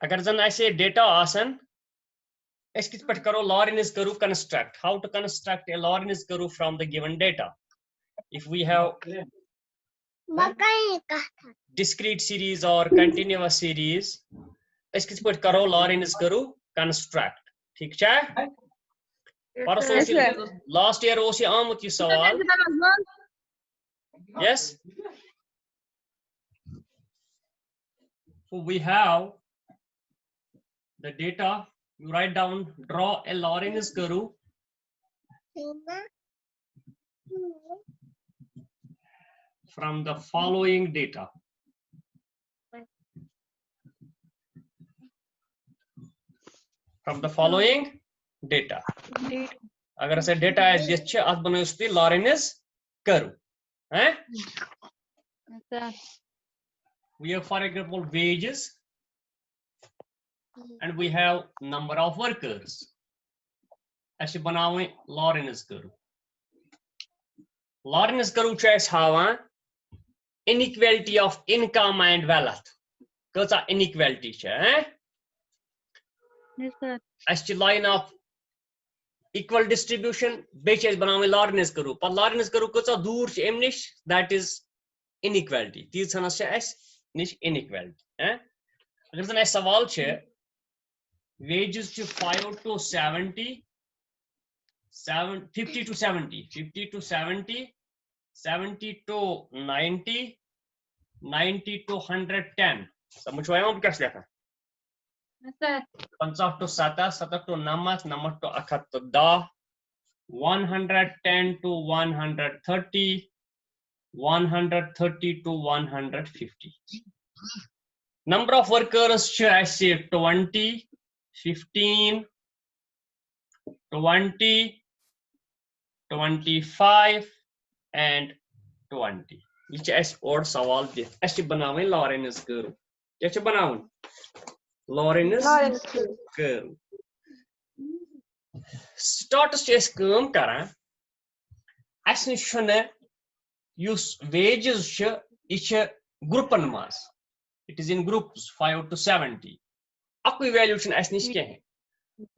अगर जन ऐसे डेटा आसन अस कित पट करो Lorentz curve construct. How to construct a Lorentz curve from the given data? If we have discrete series or continuous series, अस कित पट करो Lorentz curve construct. ठीक छा? Last year ओस आमुत ये सवाल. Yes. So we have the data. You write down, draw a Lorentz curve from the following data. From the following data. अगर ऐसे data है जिससे आप बने उस पे Lorentz curve, हैं? We have, for example, wages, and we have number of workers. ऐसे बनावे Lorentz curve. Lorentz curve चेस हावा inequality of income and wealth. कौन inequality चे? Yes, sir. ऐसे line of equal distribution. Batches बनावे Lorentz curve. पर Lorentz curve कौन दूर चे एमनिश? That is inequality. तीस सना से ऐस निश inequality. हैं? अगर जन ऐसा सवाल चे wages to 5 to 70, 50 to 70, 50 to 70, 70 to 90, 90 to 110. समझ आया हम कैसे लिखा? Yes, sir. 50 to 70, 70 to 90, 90 to 110, 110 to 130, 130 to 150. Number of workers I say 20, 15, 20, 25 and 20. Which is or सवाल दे ऐसे बनावे Lorentz curve. कैसे बनावे? Lorentz curve. Start स्टेज काम करा. ऐसे निश्चय use wages श इच ग्रुपन मास. It is in groups 5 to 70. अकोई value शन ऐसे निश्चय है.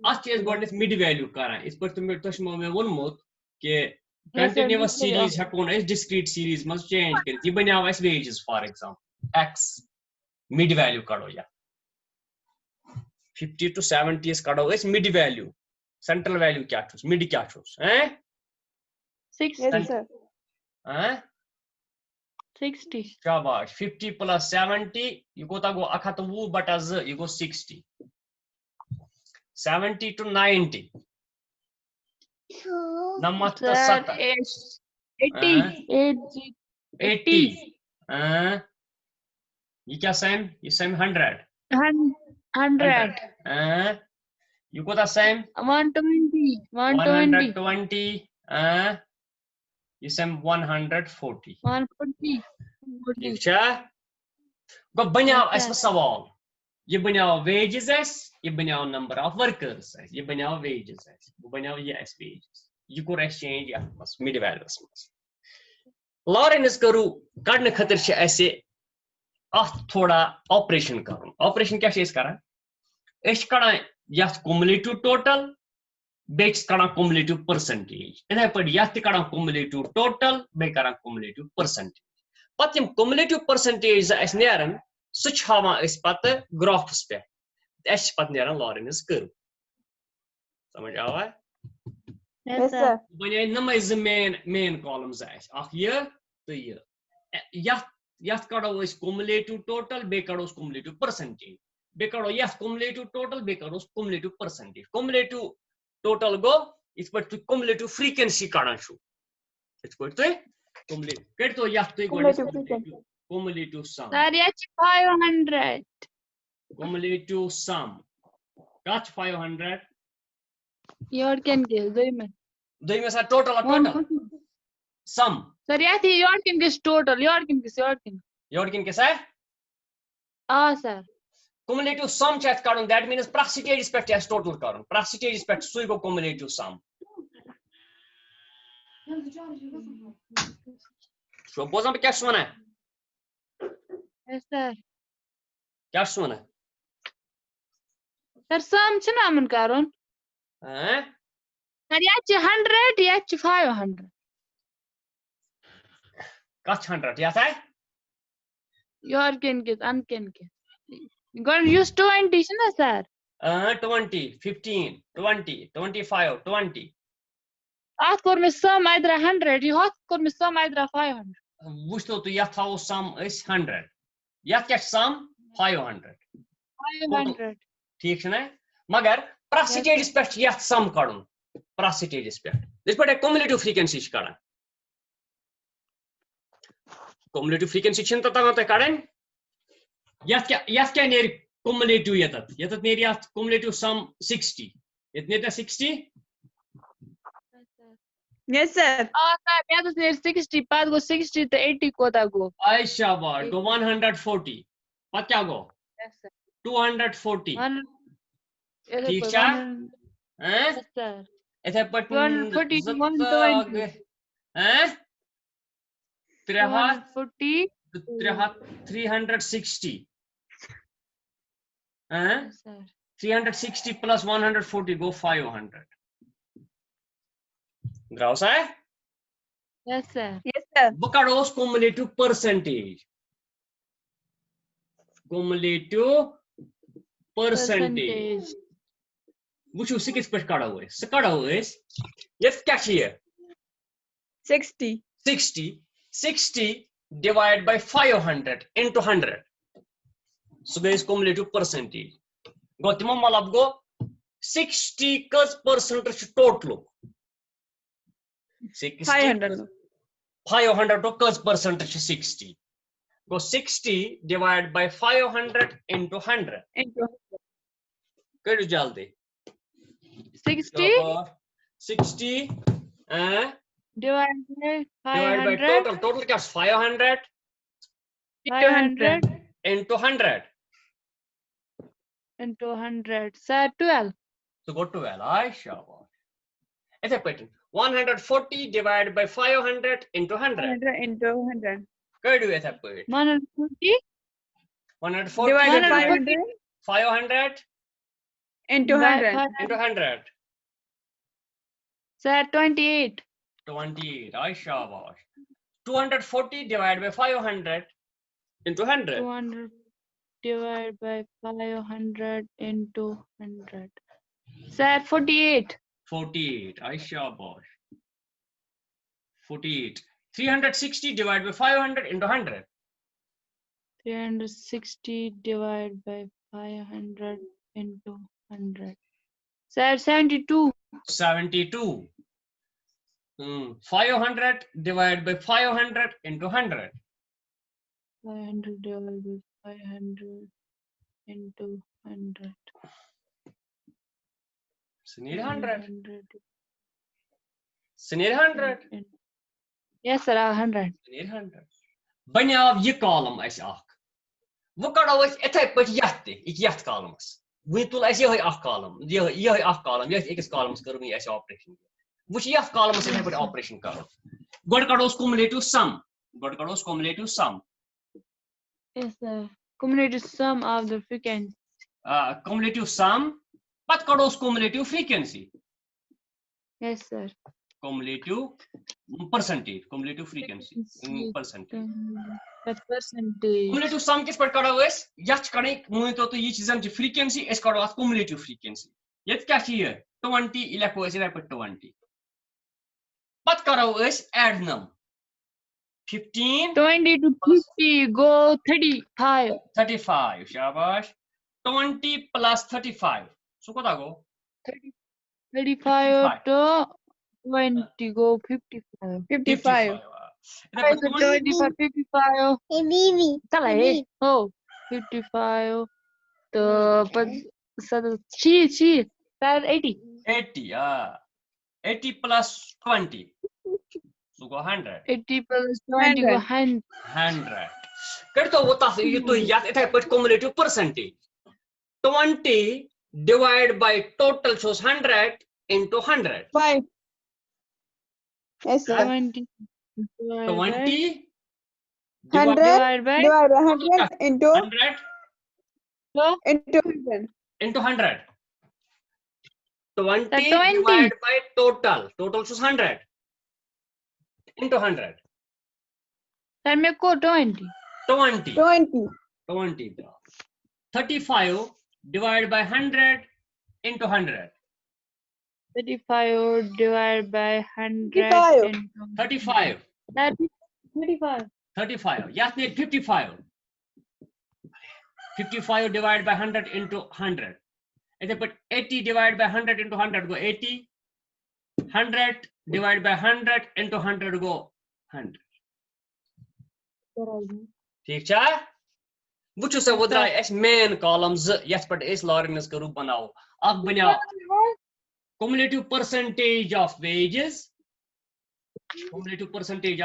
आज चीज गोडनेस mid value करा. इस पर तुम्हें तस्मा में वन मोत के continuous series हकोन ऐसे discrete series मस change करें. ये बनिया ऐसे wages for example. X mid value करो या. 50 to 70 इस करो ऐसे mid value. Central value क्या चूस? Mid क्या चूस? हैं? 60. sir. हैं? 60. शाबाश. 50 plus 70 you go ta go akhat wu but as you go 60. 70 to 90. Namat to 70. 80. 80. ये क्या same? ये same 100. 100. You go the same? 120. 120. You same 140. 140. ठीक है? गो बनाओ ऐसा सवाल. ये बनाओ wages ऐस, ये बनाओ number of workers ऐस, ये बनाओ wages ऐस, वो बनाओ ये ऐस wages. ये को exchange या बस mid values बस. Lorentz curve करने खातिर से ऐसे थोड़ा operation करूँ. Operation क्या चीज़ करा? इस करा या cumulative total, बेच करा cumulative percentage. इधर पर या करा cumulative total, बे करा cumulative percentage. पत यम cumulative percentage ऐसे नेरन सुच हावा इस पत graphs पे. ऐसे पत नेरन Lorentz curve. समझ आवा है? Yes, sir. बने नम्बर main columns ऐसे. आख ये तो ये. या करा वो इस cumulative total, बे करा उस cumulative percentage. बे करा या cumulative total, बे करा उस cumulative percentage. Cumulative total go इस पर तो cumulative frequency करा शू. इस पर तो cumulative. कर तो या तो cumulative sum. Sir, yeah, 500. Cumulative sum. Catch 500. Your can give. Do में सा total sum. Sir, yeah, your can give total. Your can give. Your can कैसा है? Ah, sir. Cumulative sum check करूँ. That means percentage respect as total करूँ. Percentage respect सुई को cumulative sum. So बोझा पे क्या सुना है? Yes, sir. क्या सुना है? Sir, sum chuna aman karun. Sir, yachi 100, yachi 500. Kach 100, yes, I? Your can get, uncan get. You got use 20, shouldn't sir? 20, 15, 20, 25, 20. Ask for me sum either 100, you ask for me sum either 500. Wusto to yath how sum is 100. Yath catch sum 500. 500. ठीक है ना मगर percentages पे याथ sum करूँ percentages पे इस पर एक cumulative frequency करें cumulative frequency चिंता तक होते करें याथ क्या नेरी cumulative याथ नेरी याथ cumulative sum 60 इतने ता 60 Yes, sir. Oh, sir, yeah, तो near 60, पास go 60 तो 80 को ता go. आयशा बार go 140 पत क्या go Yes, sir. 240 ठीक है हैं Yes, sir. इधर पर 240 to 120. हैं 240. 360 हैं Yes, sir. 360 plus 140 go 500 Grouse है Yes, sir. Yes, sir. Bocados cumulative percentage Which you 6 per card away. Sakada is yes, catch here 60. 60 divided by 500 into 100. So there is cumulative percentage. Got malab go 60 percentage total. 500. 500 percentage 60. Go 60 divided by 500 into 100. Kadu jaldi. 60 60 divided by 500. Total comes 500 into 100 into 100. Sir, 12. So go 12. Aisha. It's a pattern. 140 divided by 500 into 100. 100 into 100. Kadu is a pattern. 140. 140 Divided by 500 into 100. into 100. Sir, 28. 28. Aisha. 240 divided by 500 into 100. 200 divided by 500 into 100. Sir, 48. 48. Aisha bosh. 48. 360 divided by 500 into 100. 360 divided by 500 into 100. Sir, 72. 72. 500 divided by 500 into 100. 500 divided by 500 into 100. So need 100. 100. So need 100. Yes, sir, 100. Need 100. Banyav ye column as ak. Wo kado is etay pat yatte. Ik yat columns. We tool as ye ak column. Ye ak column. Ye ek columns karu me as operation. Which yat columns in put operation karo. God kados cumulative sum. God kados cumulative sum. Yes, sir. Cumulative sum of the frequency. Cumulative sum. But kados cumulative frequency. Yes, sir. Cumulative percentage. Cumulative frequency. Percentage. That percentage. Cumulative sum किस पर करा हुआ है? याच करने मुझे तो ये चीज़ें जो frequency इस करा हुआ cumulative frequency. ये क्या चाहिए? 20 इलेक्ट्रो ऐसे रह पर 20. बात करा हुआ है add num. 15. 20 to 50 go 35. 35. शाबाश. 20 plus 35. So क्या go? 35 to 20 go 55. 55. 55. चला है. Oh, 55 तो she that 80. 80. 80 plus 20. So go 100. 80 plus 20 go 100. 100. कर तो वो ताफ़ ये तो याद इतना है पर cumulative percentage. 20 divided by total shows 100 into 100. 5. Yes, sir. 20 20 divided by 100 into 100 100. into 100. 20 The 20. divided by total. Total is 100 into 100. Sir, मेरे को 20. 20. 20. 20. 35 divided by 100 into 100. 35 divided by 100 35. into 35. 35. 35. Yes, need 55. 55 divided by 100 into 100. If I put 80 divided by 100 into 100, go 80. 100 divided by 100 into 100, go 100. ठीक छा वुचु से Vadra S main columns yes पर इस Lawrence का रूप बनाओ अब बनाओ cumulative percentage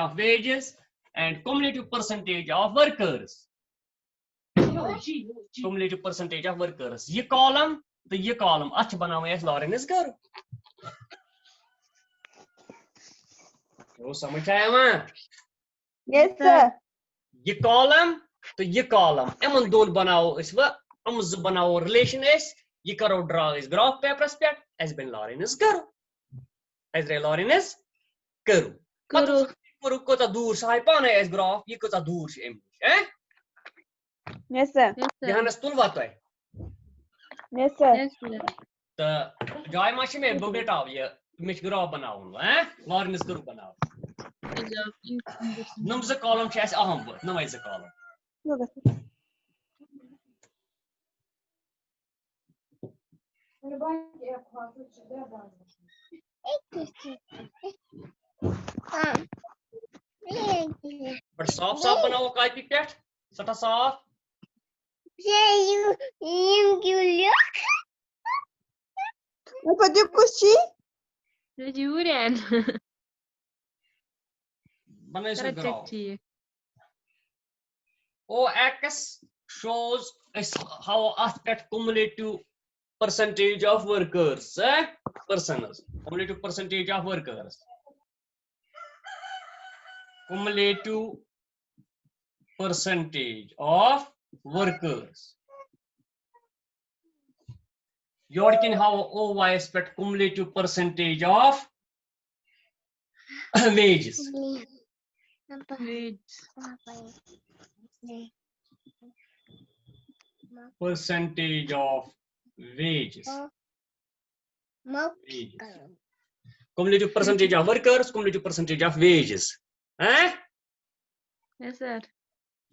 of wages and cumulative percentage of workers. Cumulative percentage of workers. ये कॉलम तो ये कॉलम अच्छा बनाओ एस लॉरेंस करो वो समझ आया वहाँ Yes, sir. ये कॉलम तो ये कॉलम एमन दोन बनाओ इस वक्त हम ज बनाओ रिलेशन इस ये करो ड्रा इस ग्राफ पेपर्स पे एस बिन लॉरेंस करो एस रे लॉरेंस करो करो को ता दूर साइ पाने एस ग्राफ ये को ता दूर से एम हैं Yes, sir. ध्यान से तुल बात है Yes, sir. Yes, sir. तो जाय माशे में बुगेट आओ ये मिश ग्राफ बनाओ हैं लॉरेंस करो बनाओ नम्स कॉलम छ एस अहम वो नम एस कॉलम बट साफ बनाओ कॉपी पे सटा साफ What pode puxar? Julian. बनाए सो graph Correct. OX shows us how aspect cumulative percentage of workers, persons, cumulative percentage of workers, cumulative percentage of workers. Yorkin how OY aspect cumulative percentage of wages. Percentage of wages. Cumulative percentage of workers, cumulative percentage of wages. Yes, sir.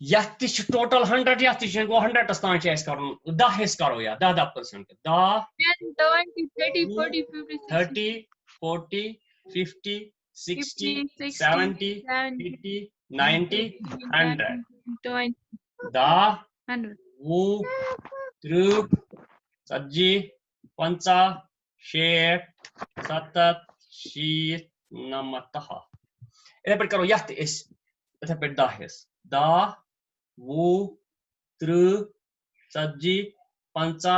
Yatish total 100, yatish go 100 astan chase karon. Da his karo ya, da 10%. Da 10, 20, 30, 40, 50, 30, 40, 50, 60, 70, 80, 90, 100. 20, Da 100. Wu, Truk, Saji, Pancha, Share, Satat, Sheet, Namataha. इधर पर करो यह इस इधर पर दा है दा वो त्रु सज्जी पंचा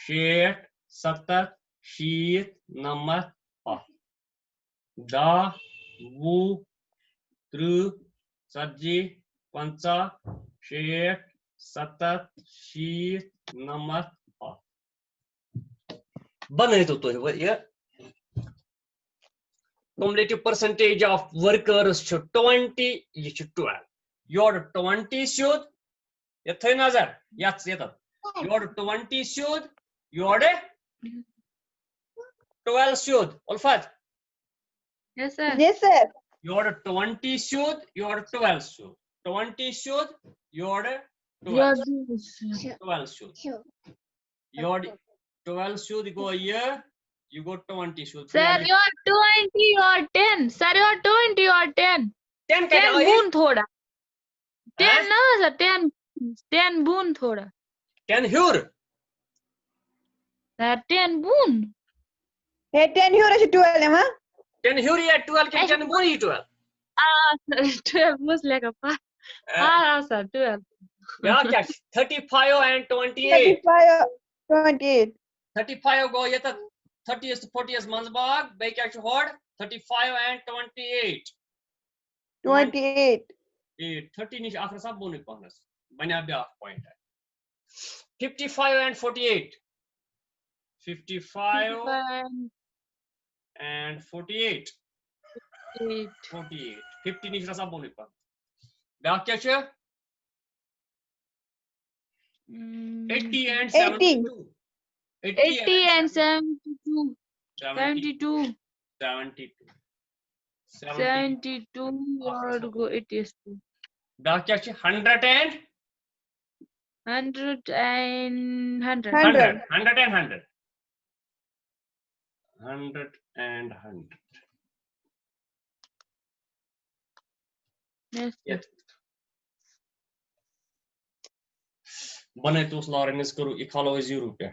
शेट सत्तर शीत नमत आ दा वो त्रु सज्जी पंचा शेट सत्तर शीत नमत आ बने तो ये cumulative percentage of workers should 20 you should 12 your 20 should yathay nazar yats yata your 20 should your 12 should ulfat Yes, sir. Yes, sir. your 20 should your 12 should 20 should your 12 Your 12 should your 12 should go here you go 20 should Sir, you're 20, you're 10. Sir, you're 20, you're 10. 10 10 boon thoda. 10 Huh? na sir, 10 boon thoda. 10 here Sir, 10 boon. Hey, 10 euro is 12, huh? 10 here at 12 can 10 boni 12 Sir, 12 was like a part. Sir, 12. yeah catch 35 and 28 35, 28. 35 go yet 30 is to 40 is Mansbag, Bay catch horde 35 and 28. 28. 13 is after sub boni bonus. Banabia point. 55 and 48. 55 55 and 48. 8. 48. 50 nish rasa boli pa. Byak kya cha? 80 and 72. 80 and 72. 72. 72. 72. 72 or go 82. Byak kya cha? 100 and 100 and 100. 100. 100 and 100. 100 and 100. Yes. Yes. Bane tus Lawrence kuru ikhalo 0 pe.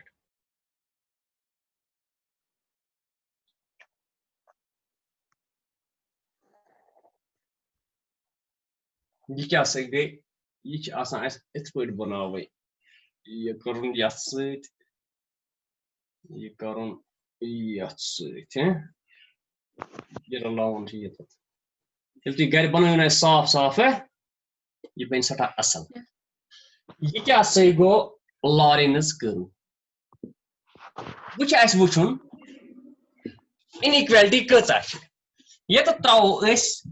Ye kya se gay? Ye ch asan as its put banawai. Ye karun yat sit. Ye karun yat sit, Ye lawn ye tat. Yel tu gar banu na saaf hai. Ye ben sata asal. Ye kya se go Lawrence kuru. Which as wuchun inequality kata. Ye to trao is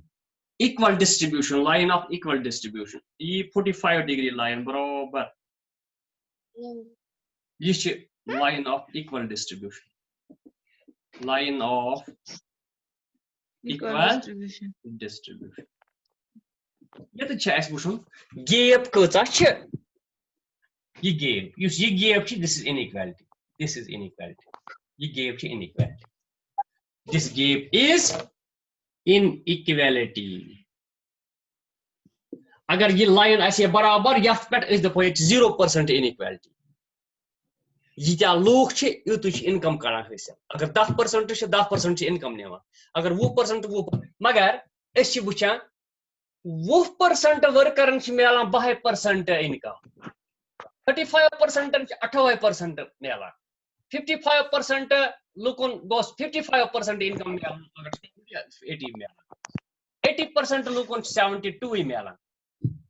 equal distribution, line of equal distribution. E 45-degree line barobar. Ye line of equal distribution. Line of equal distribution. Ye to chas wuchun gap kata che. Ye gap. You see gap chi, this is inequality. This is inequality. Ye gap chi inequality. This gap is inequality. Agar ye line ऐसे बराबर याft पेट is the point 0% inequality. ये क्या लोग चे ये तो income करना है इसे. अगर 10% से 10% income नहीं हुआ. अगर 20% वो मगर ऐसी बुचा 20% work करने से मेरा 22% income. 35% 28% मेरा. 55% लोगों goes 55% income मेरा अगर 80 मेरा. 80% लोगों 72 ही मेरा.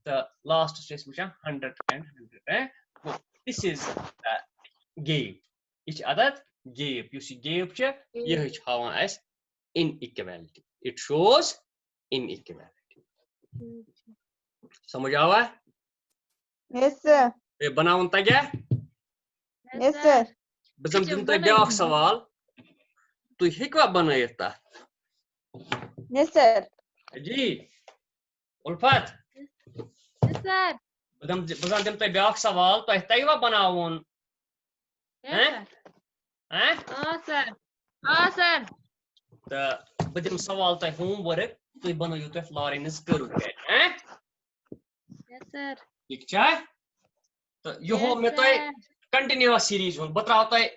The last stress which 100 and 100. So this is gap. Each other gap. You see gap che ye how as inequality. It shows inequality. समझ आवा? Yes, sir. ये बनाऊं ता क्या? Yes, sir. बस हम दिन तो ब्याक सवाल. तू हिकवा बनाये ता? Yes, sir. जी. उल्फत. Yes, sir. बस हम दिन तो ब्याक सवाल तो हिकवा बनाऊं. Yes, sir. Oh, sir. Oh, sir. The بدم سوال تاي homework تُي بنايو تُي Lawrence करू के Yes, sir. ठीक है तो यो हो Yes, मैं तोय sir. कंटिन्यूअस सीरीज हूं बताओ तोय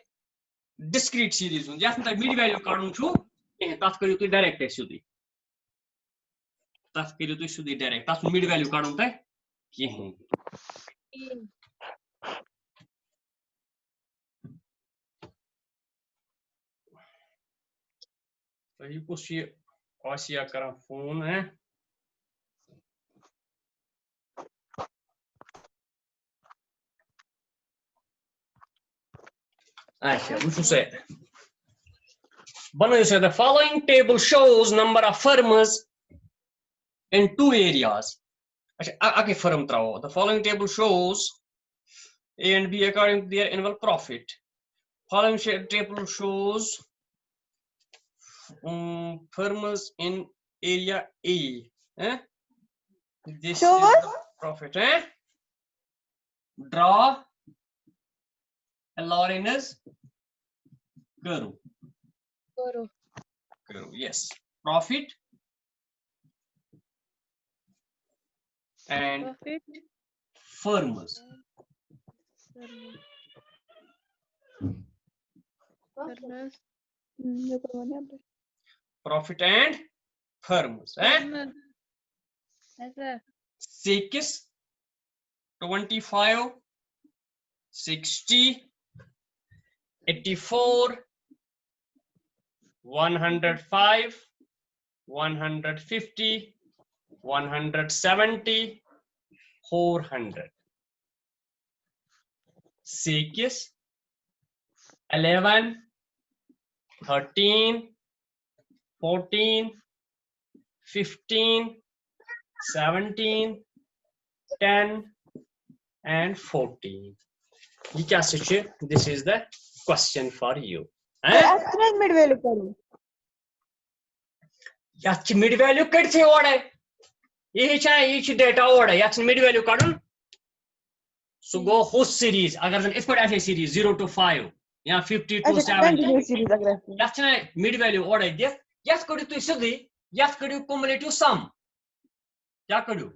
डिस्क्रीट सीरीज हूं जैसे तोय मिड वैल्यू काढूं छु तत करियो तोय डायरेक्ट एक्चुअली तत करियो तोय सुधी डायरेक्ट तत मिड वैल्यू काढूं तोय किहिं तो ये कुछ ये आसिया करा फोन है अच्छा which say Banu said the following table shows number of firms in two areas. Okay, firm trao. The following table shows A and B according to their annual profit. Following table shows firms in area A. This Show is the profit. Draw a Lawrence curve. Yes. Profit and firms. Profit and firms. 6, 25, 60, 84, 105, 150, 170, 400. 6, 11, 13, 14, 15, 17, 10, and 14. This is the question for you. mid value करूं. Yach mid value kadse order. Each data order. Yach mid value kadun. So go host series. Agar if put a series 0 to 5, yeah 50 to 70. Yach mid value order. Yes, could you to study? Yes, could you cumulative sum? क्या करूं?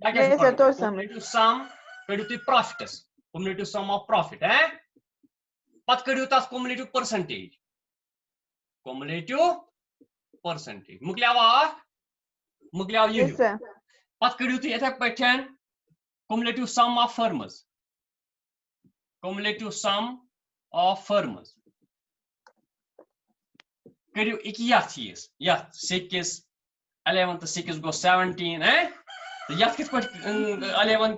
Cumulative sum करूं तो profit. Cumulative sum of profit, पत करूं तो cumulative percentage. Cumulative percentage. मुकल्यावा ये. पत करूं तो ऐसा pattern cumulative sum of firms. Cumulative sum of firms. करूं एक या चीज. या 6 11 to 6 go 17, Yat kit put 11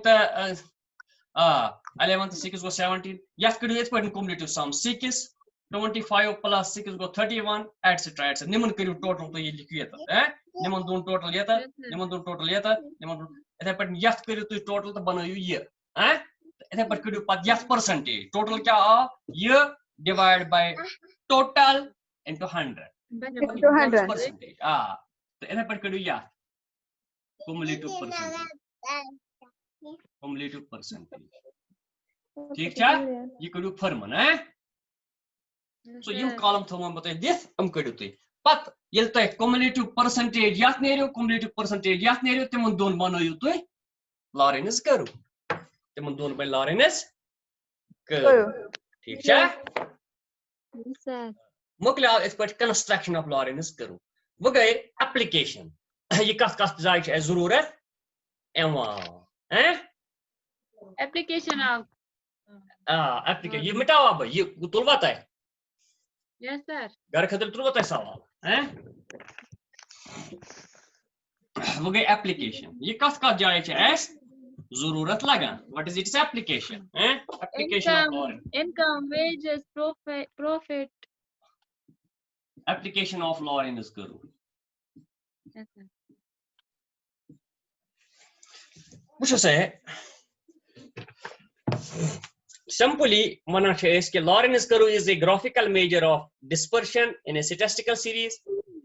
to 6 go 17. Yat could you put in cumulative sum 6, 25 plus 6 go 31, etc. etc. Niman could you total to you, Niman don't total yet, Niman don't total yet, Niman put yat could you total the bana you year, But could you put yat percentage? Total kya year divided by total into 100. Into 100. Percentage. But could you cumulative percentage. Cumulative percentage. ठीक है? ये करूँ फर्मन, So you column थोड़ा बताए this हम करूँ तो पत ये तो cumulative percentage याद नहीं रहो cumulative percentage याद नहीं रहो तो मन दोन बनो यू तो Lorentz करूँ तो मन दोन पे Lorentz करूँ ठीक है? Sir. मुकला इस पर construction of Lorentz करूँ वो गए application ये कस जायज़ है ज़रूरत Application of. Application ये मिटाओ अब ये तुलवाता है Yes, sir. घर खतर तुलवाता है सवाल वो गए application ये कस जायज़ है ज़रूरत लगा what is its application application of Lorentz Income, wages, profit. application of Lorentz करूँ Yes, sir. Which say simply one says that Lorentz curve is a graphical measure of dispersion in a statistical series.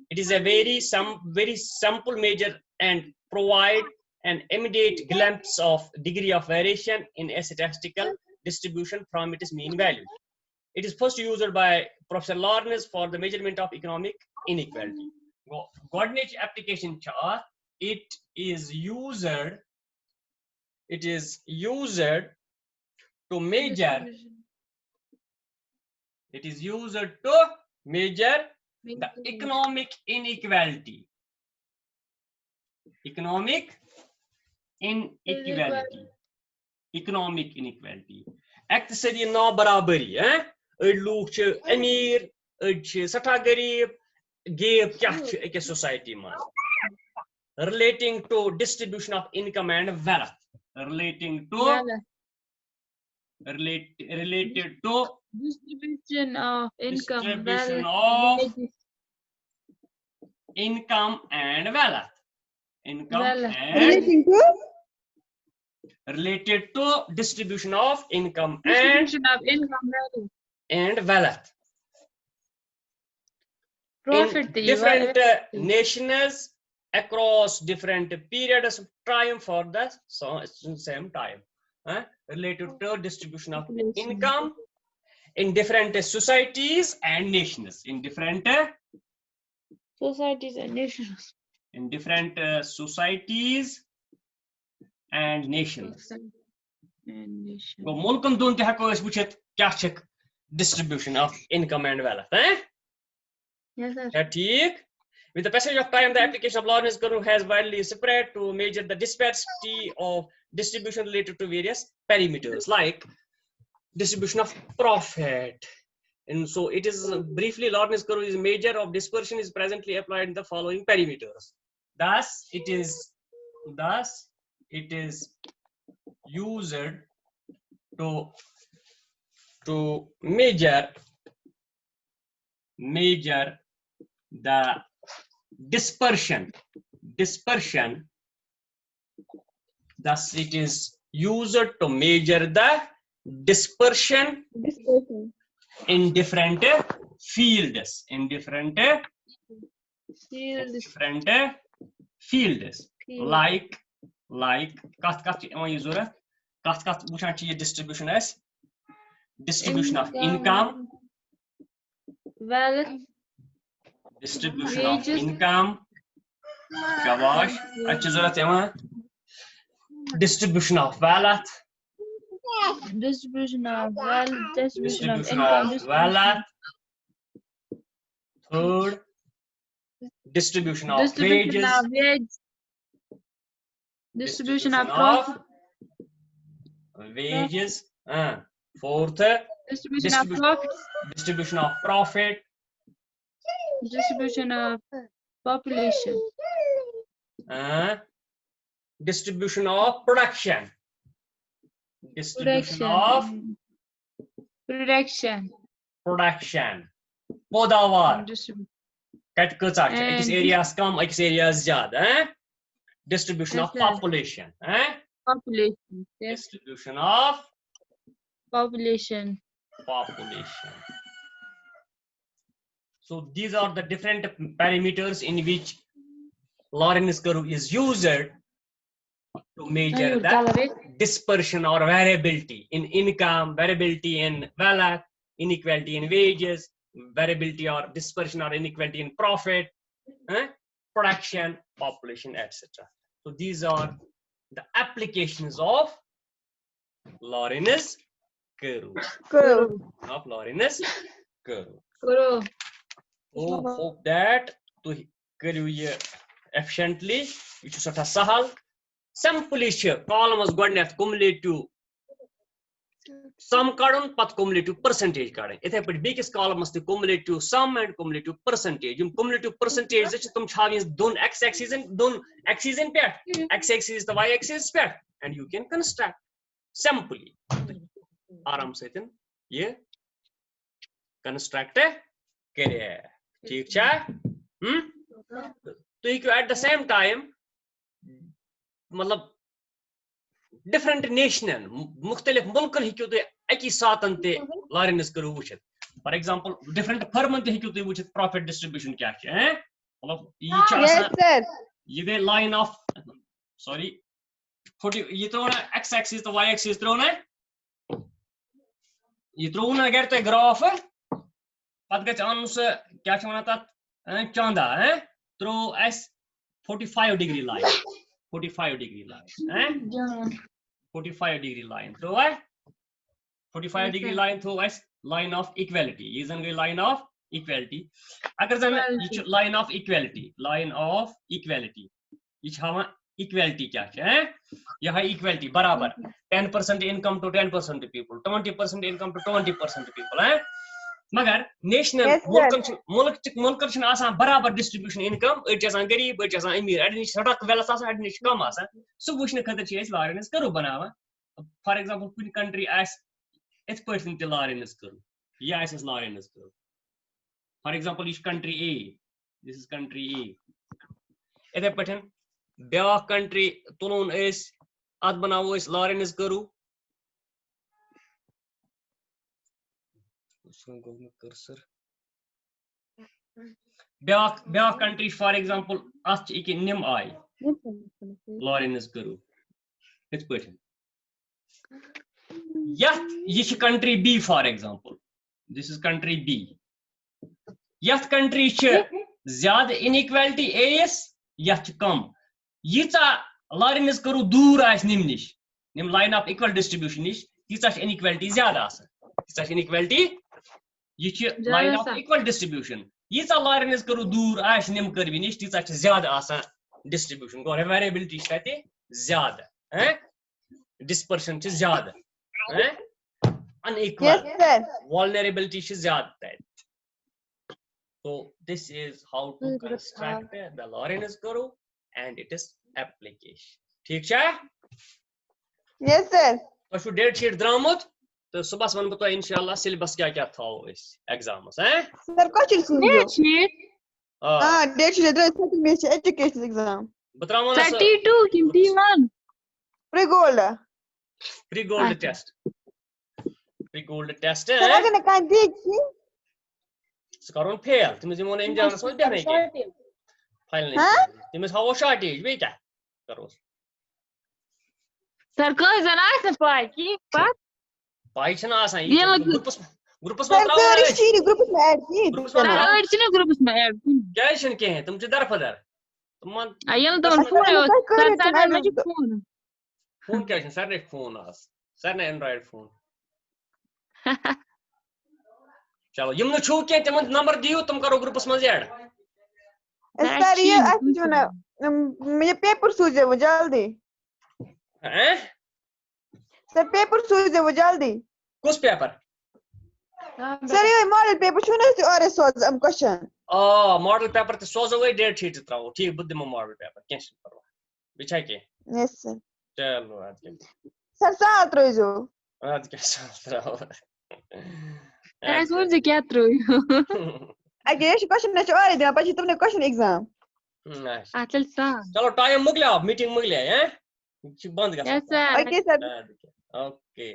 It is a very simple measure and provide an immediate glimpse of degree of variation in a statistical distribution from its mean value. It is first used by Professor Lorentz for the measurement of economic inequality. Coordinate application chart. It is used to measure. It is used to measure the economic inequality. Economic inequality. Economic inequality. Actually, no barabari. Look, Amir, Sata Garib, gave catch a society man. Relating to distribution of income and wealth. Related to Distribution of income. distribution wealth, of income and wealth. Income Wealth. and related to distribution of income distribution of income value. and wealth. Profit. In different nations across different periods of time for the same time. Related to distribution of income in different societies and nations. In different Societies and nations. in different societies and nations. And nations. Go mulkan don te hako is wuchet kya check distribution of income and wealth. Yes, sir. Theek. With the passage of time, the application of Lorentz curve has widely spread to measure the disparity of distribution related to various parameters, like distribution of profit. And so it is briefly Lorentz curve is a measure of dispersion is presently applied in the following parameters. Thus, it is used to to measure the dispersion. Thus it is used to measure the dispersion in different fields. Like kath wuchan chi distribution as distribution of income, wealth, distribution of wages, income, shabash, achi zurat yawan distribution of wealth, distribution of wealth, distribution of distribution income, of wealth. Third, distribution of distribution wages, of wage, distribution of profit, wages. Fourth, distribution of profit, distribution of profit, distribution of population, distribution of production, distribution of production, पैदावार distribution cut कचा x areas कम x areas ज्यादा distribution of Yes, sir. population, population, yes, distribution of population. So these are the different parameters in which Lorentz curve is used to measure the dispersion or variability in income, variability in wealth, inequality in wages, variability or dispersion or inequality in profit, production, population, etc. So these are the applications of Lorentz curve. Of Lorentz curve. Hope that to you efficiently, which is sort of sahal. Simply columns godnet cumulative sum kadun pat cumulative percentage kadun. Ithe put biggest column must cumulative sum and cumulative percentage. Cumulative percentage is tum chavis don x axis and don axis in pair. X axis is the y axis pair, and you can construct simply. Aram se ye construct kare. ठीक है तो you at the same time मतलब different nation मुख्तलिफ मुल्कन हिक्यो तो एकी सातन ते Lorentz curve वुचित. For example different firm ते हिक्यो तो वुचित profit distribution क्या है मतलब ये Yes, ये गई line of sorry 40 ये तो ना x axis तो y axis तो ना ये तो ना अगर तो ग्राफ पद गच अनुस क्या छवना ता चांदा throw as 45 degree line 45 degree line throw 45 degree line throw as line of equality is a line of equality agar zan line of equality ich hama equality kya hai yaha equality barabar 10% income to 10% people 20% income to 20% people मगर national मुल्क छ आसान बराबर distribution income अड छ आसान गरीब अड छ आसान अमीर अड निश सड़क वेलस आसान अड निश कम आसान सो वुचन खतर छ एस Lorentz curve बनावा फॉर एग्जांपल कुन कंट्री आस इत पर्सन ते Lorentz curve ये आस Lorentz curve फॉर एग्जांपल इस country A this is country A इधर पठन ब्या कंट्री तुलोन एस अद बनावो एस Lorentz curve cursor Bya country for example ach ek nim ai Lorentz curve it's question yat ye country B for example this is country B yat country ch zyada inequality is yat kam yita Lorentz curve dur as nim nish nim line of equal distribution nish yita inequality zyada asa yita inequality ये line of equal distribution ये Lorentz curve दूर आश निम curve निश तीचा ज्यादा आसान distribution गो variability छते ज्यादा dispersion छ ज्यादा unequal vulnerability छ ज्यादा. So this is how to construct the Lorentz curve and it is application. ठीक छ? Yes sir. तो शो डेट शीट द्रामुत तो सुबह वन बता इंशाल्लाह सिलेबस क्या था इस एग्जाम्स हैं Sir, question सुनियो. Date sheet Ah, date sheet address certificate education exam. बतरावन 32 in T1. Pre-gold. Pre gold अच्छा। टेस्ट Sir, है अगर न कान देखी. करोन फेल तुम जिमोन एग्जाम्स में बेहने के फाइल नहीं तुम हाउ शॉर्टेज बे क्या करो Sir, कौन जना है पाई की बात? पाई छना आसान ये ये मतलब- ग्रुप्स Sir, में sir, त्राव इस चीज़ group में add की. Group Sir, में अड़ छिने ग्रुप्स में ऐड की. क्या छन के हैं तुम दर फदर तुम आयल तो Sir, फोन है. मैं क्या सर करूँ? सर तुम्हारे में जो फोन. फोन क्या छन सर ने फोन आस सर ने एंड्रॉइड फोन चलो यम न छु के तुम नंबर दियो तुम करो ग्रुप्स में ऐड Sir, ये actually ना मुझे paper सूझे वो जल्दी. हैं Sir, paper सूझे वो जल्दी. कुछ पेपर Sir, ये model paper शू ना और इस वाला question. मॉडल पेपर ते सोजो वे डेट शीट त्राओ ठीक बुद्धि में मॉडल पेपर कैसे करो बिछा के Yes, sir. चलो Sir, साथ रोज़ो. आज के साथ त्राओ ऐसे मुझे क्या थ्रू. अगर ये question ना और इधर पाची तुमने question exam. चल सा. चलो टाइम मुगला मीटिंग मुगले हैं बंद कर Yes sir. Okay, sir. Okay